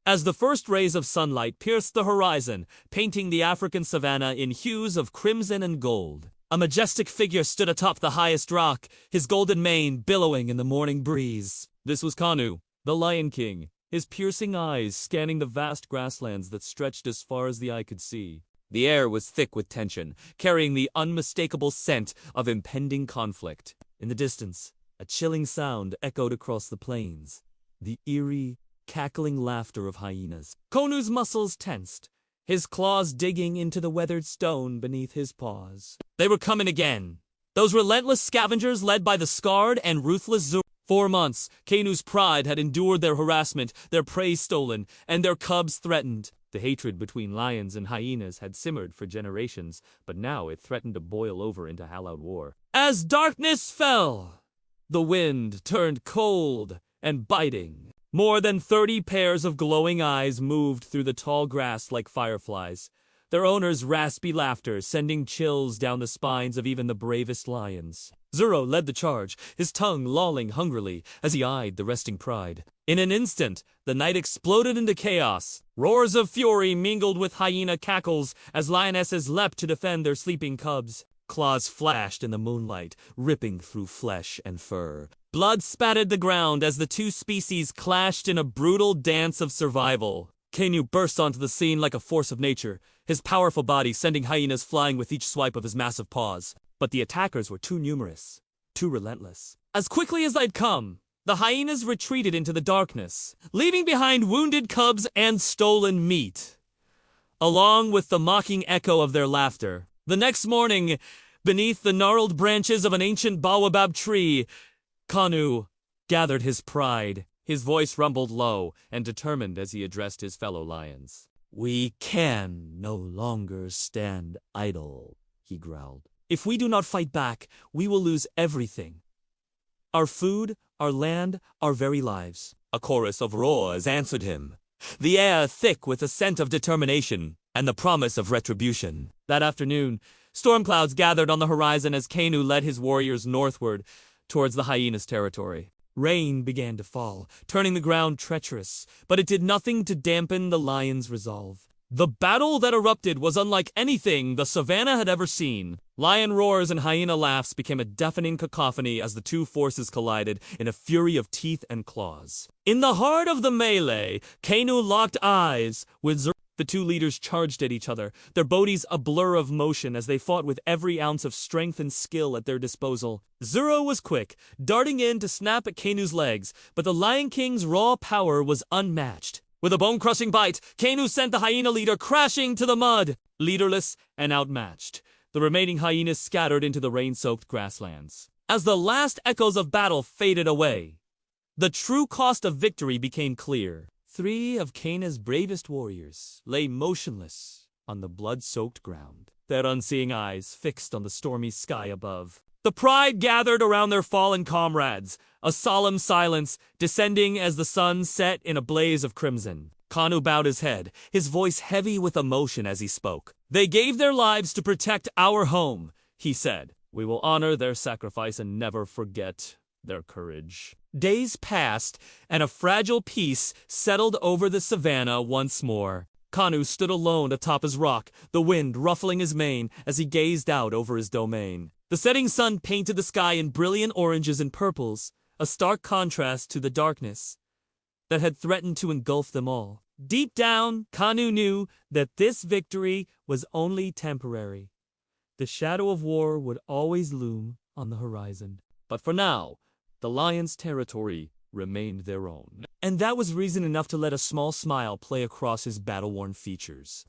As the first rays of sunlight pierced the horizon, painting the African savanna in hues of crimson and gold, a majestic figure stood atop the highest rock, his golden mane billowing in the morning breeze. This was Kanu, the Lion King, his piercing eyes scanning the vast grasslands that stretched as far as the eye could see. The air was thick with tension, carrying the unmistakable scent of impending conflict. In the distance, a chilling sound echoed across the plains, the eerie, cackling laughter of hyenas. Kanu's muscles tensed, his claws digging into the weathered stone beneath his paws. They were coming again. Those relentless scavengers led by the scarred and ruthless Zuro. 4 months, Kanu's pride had endured their harassment, their prey stolen, and their cubs threatened. The hatred between lions and hyenas had simmered for generations, but now it threatened to boil over into all-out war. As darkness fell, the wind turned cold and biting. More than 30 pairs of glowing eyes moved through the tall grass like fireflies, their owners' raspy laughter sending chills down the spines of even the bravest lions. Zuro led the charge, his tongue lolling hungrily as he eyed the resting pride. In an instant, the night exploded into chaos. Roars of fury mingled with hyena cackles as lionesses leapt to defend their sleeping cubs. Claws flashed in the moonlight, ripping through flesh and fur. Blood spattered the ground as the two species clashed in a brutal dance of survival. Kanu burst onto the scene like a force of nature, his powerful body sending hyenas flying with each swipe of his massive paws. But the attackers were too numerous, too relentless. As quickly as they'd come, the hyenas retreated into the darkness, leaving behind wounded cubs and stolen meat, along with the mocking echo of their laughter. The next morning, beneath the gnarled branches of an ancient baobab tree, Kanu gathered his pride. His voice rumbled low and determined as he addressed his fellow lions. "We can no longer stand idle," he growled. "If we do not fight back, we will lose everything. Our food, our land, our very lives." A chorus of roars answered him, the air thick with the scent of determination and the promise of retribution. That afternoon, storm clouds gathered on the horizon as Kanu led his warriors northward towards the hyenas' territory. Rain began to fall, turning the ground treacherous, but it did nothing to dampen the lions' resolve. The battle that erupted was unlike anything the savannah had ever seen. Lion roars and hyena laughs became a deafening cacophony as the two forces collided in a fury of teeth and claws. In the heart of the melee, Kanu locked eyes with Zuro. The two leaders charged at each other, their bodies a blur of motion as they fought with every ounce of strength and skill at their disposal. Zuro was quick, darting in to snap at Kanu's legs, but the Lion King's raw power was unmatched. With a bone-crushing bite, Kanu sent the hyena leader crashing to the mud. Leaderless and outmatched, the remaining hyenas scattered into the rain-soaked grasslands. As the last echoes of battle faded away, the true cost of victory became clear. 3 of Kanu's bravest warriors lay motionless on the blood-soaked ground, their unseeing eyes fixed on the stormy sky above. The pride gathered around their fallen comrades, a solemn silence descending as the sun set in a blaze of crimson. Kanu bowed his head, his voice heavy with emotion as he spoke. "They gave their lives to protect our home," he said. "We will honor their sacrifice and never forget their courage." Days passed, and a fragile peace settled over the savannah once more. Kanu stood alone atop his rock, the wind ruffling his mane as he gazed out over his domain. The setting sun painted the sky in brilliant oranges and purples, a stark contrast to the darkness that had threatened to engulf them all. Deep down, Kanu knew that this victory was only temporary. The shadow of war would always loom on the horizon. But for now, the lions' territory remained their own. And that was reason enough to let a small smile play across his battle-worn features.